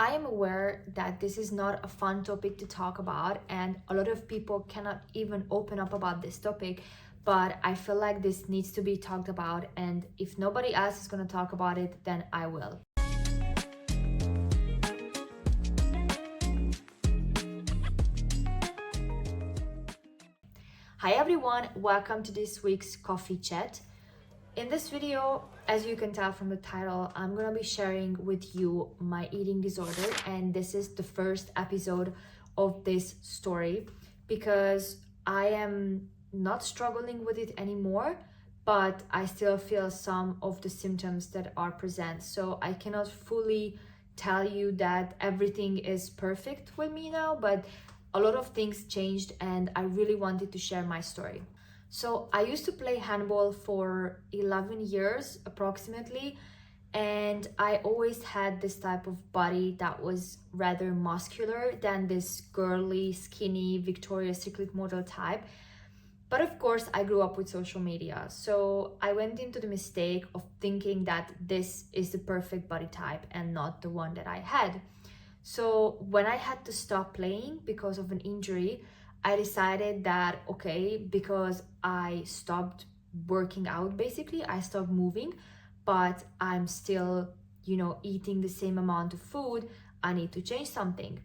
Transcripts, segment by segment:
I am aware that this is not a fun topic to talk about, and a lot of people cannot even open up about this topic, but I feel like this needs to be talked about, and if nobody else is going to talk about it, then I will. Hi everyone, welcome to this week's coffee chat. In this video, as you can tell from the title, I'm gonna be sharing with you my eating disorder, and this is the first episode of this story because I am not struggling with it anymore, but I still feel some of the symptoms that are present. So I cannot fully tell you that everything is perfect with me now, but a lot of things changed and I really wanted to share my story. So I used to play handball for 11 years approximately, and I always had this type of body that was rather muscular than this girly, skinny Victoria's Secret model type. But of course, I grew up with social media, so I went into the mistake of thinking that this is the perfect body type and not the one that I had. So when I had to stop playing because of an injury, I decided that, okay, because I stopped working out, basically, I stopped moving, but I'm still, eating the same amount of food, I need to change something.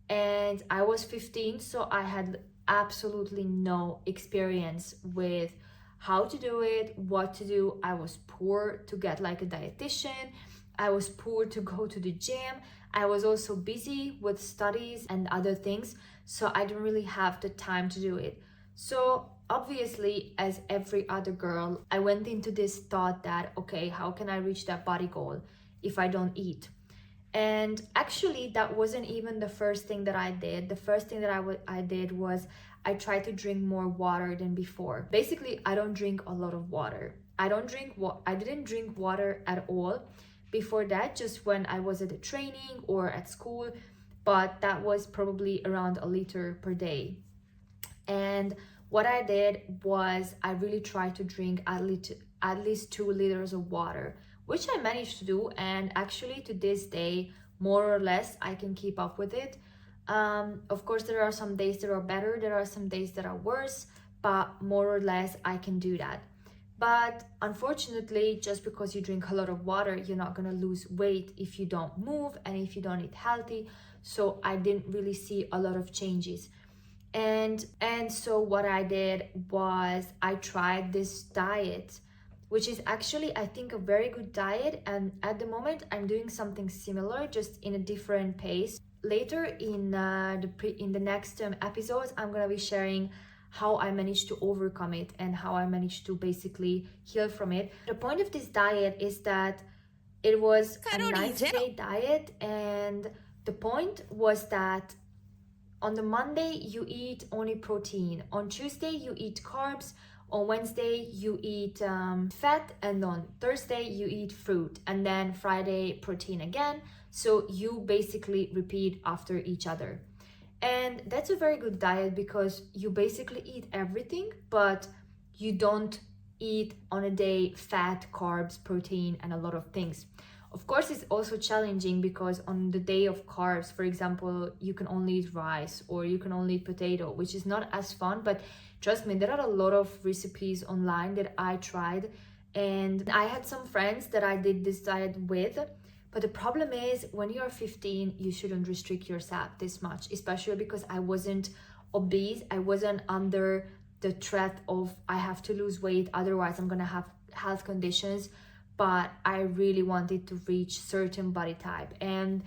And I was 15, so I had absolutely no experience with how to do it, what to do. I was poor to get like a dietitian. I was poor to go to the gym. I was also busy with studies and other things, so I didn't really have the time to do it. So obviously, as every other girl, I went into this thought that, okay, how can I reach that body goal if I don't eat? And actually, that wasn't even the first thing that I did. The first thing that I did was I tried to drink more water than before. Basically, I don't drink a lot of water. I didn't drink water at all before that, just when I was at the training or at school, but that was probably around a liter per day. And what I did was I really tried to drink at least 2 liters of water, which I managed to do. And actually, to this day, more or less, I can keep up with it. Of course, there are some days that are better, there are some days that are worse, but more or less, I can do that. But unfortunately, just because you drink a lot of water, you're not gonna lose weight if you don't move and if you don't eat healthy. So I didn't really see a lot of changes. And so what I did was I tried this diet, which is actually, I think, a very good diet. And at the moment, I'm doing something similar, just in a different pace. Later in the next episodes, I'm gonna be sharing how I managed to overcome it and how I managed to basically heal from it. The point of this diet is that it was a 90-day diet, and the point was that on the Monday you eat only protein, on Tuesday you eat carbs, on Wednesday you eat fat, and on Thursday you eat fruit, and then Friday protein again. So you basically repeat after each other. And that's a very good diet because you basically eat everything, but you don't eat on a day fat, carbs, protein, and a lot of things. Of course, it's also challenging because on the day of carbs, for example, you can only eat rice or you can only eat potato, which is not as fun. But trust me, there are a lot of recipes online that I tried, and I had some friends that I did this diet with. But the problem is, when you're 15, you shouldn't restrict yourself this much, especially because I wasn't obese. I wasn't under the threat of I have to lose weight, otherwise I'm gonna have health conditions. But I really wanted to reach certain body type. And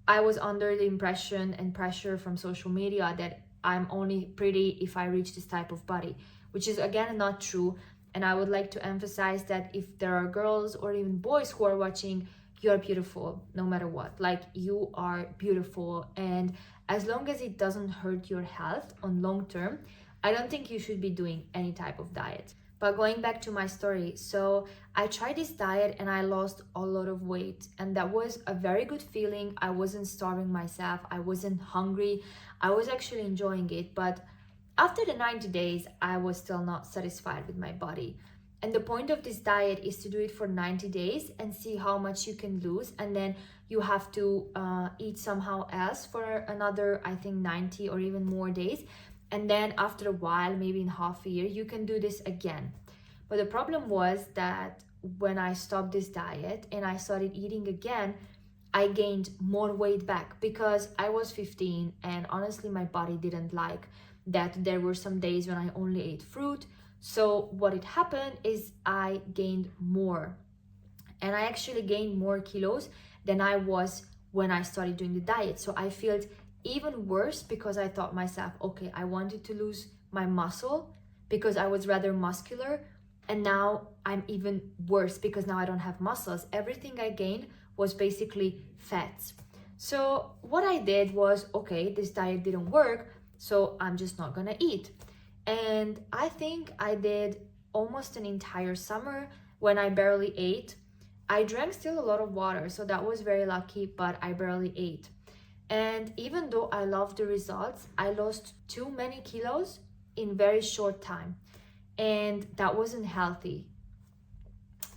I was under the impression and pressure from social media that I'm only pretty if I reach this type of body, which is again not true. And I would like to emphasize that if there are girls or even boys who are watching, you're beautiful no matter what. Like, you are beautiful, and as long as it doesn't hurt your health on long term, I don't think you should be doing any type of diet. But going back to my story, so I tried this diet and I lost a lot of weight, and that was a very good feeling. I wasn't starving myself, I wasn't hungry, I was actually enjoying it. But after the 90 days, I was still not satisfied with my body. And the point of this diet is to do it for 90 days and see how much you can lose, and then you have to eat somehow else for another, I think, 90 or even more days. And then after a while, maybe in half a year, you can do this again. But the problem was that when I stopped this diet and I started eating again, I gained more weight back because I was 15 and honestly my body didn't like that there were some days when I only ate fruit. So what had happened is I gained more, and I actually gained more kilos than I was when I started doing the diet. So I felt even worse because I thought myself, okay, I wanted to lose my muscle because I was rather muscular, and now I'm even worse because now I don't have muscles. Everything I gained was basically fats. So what I did was, okay, this diet didn't work, so I'm just not gonna eat. And I think I did almost an entire summer when I barely ate. I drank still a lot of water, so that was very lucky, but I barely ate. And even though I loved the results, I lost too many kilos in very short time, and that wasn't healthy.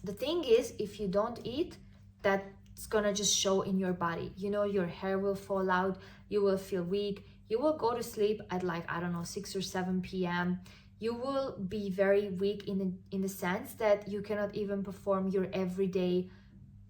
The thing is, if you don't eat, that's gonna just show in your body. You know, your hair will fall out, you will feel weak, you will go to sleep at like, I don't know, 6 or 7 p.m. You will be very weak in the sense that you cannot even perform your everyday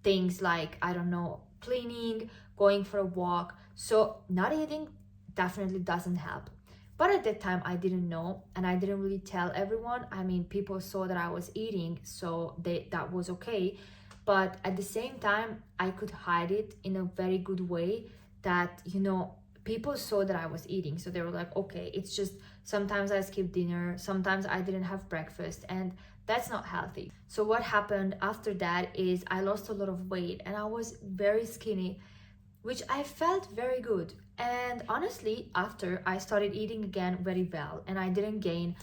things like, I don't know, cleaning, going for a walk. So not eating definitely doesn't help. But at that time, I didn't know, and I didn't really tell everyone. I mean, people saw that I was eating, so that was okay. But at the same time, I could hide it in a very good way that, you know, people saw that I was eating. So they were like, okay, it's just sometimes I skip dinner, sometimes I didn't have breakfast, and that's not healthy. So what happened after that is I lost a lot of weight and I was very skinny, which I felt very good. And honestly, after I started eating again very well and I didn't gain,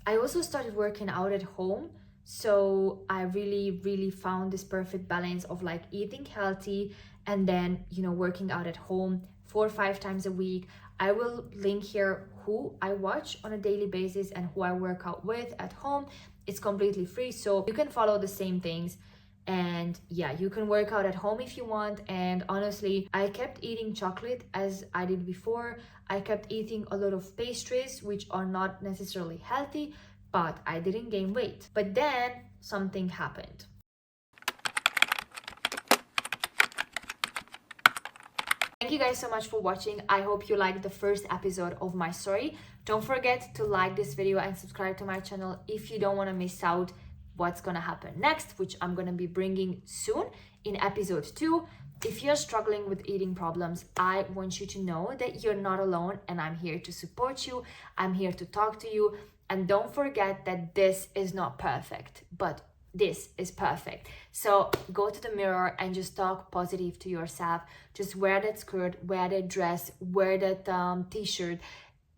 I also started working out at home. So I really found this perfect balance of like eating healthy and then, you know, working out at home 4 or 5 times a week. I will link here who I watch on a daily basis and who I work out with at home. It's completely free, so you can follow the same things. And yeah, you can work out at home if you want. And honestly, I kept eating chocolate as I did before. I kept eating a lot of pastries, which are not necessarily healthy, but I didn't gain weight. But then something happened. Thank you guys so much for watching. I hope you liked the first episode of my story. Don't forget to like this video and subscribe to my channel if you don't want to miss out what's gonna happen next, which I'm gonna be bringing soon in episode 2. If you're struggling with eating problems, I want you to know that you're not alone and I'm here to support you. I'm here to talk to you. And don't forget that this is not perfect, but this is perfect. So go to the mirror and just talk positive to yourself. Just wear that skirt, wear that dress, wear that t-shirt,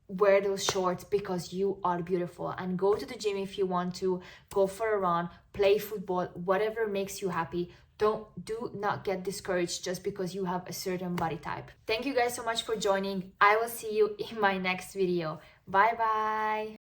wear those shorts, because you are beautiful. And go to the gym if you want to, go for a run, play football, whatever makes you happy. Do not get discouraged just because you have a certain body type. Thank you guys so much for joining. I will see you in my next video. Bye bye.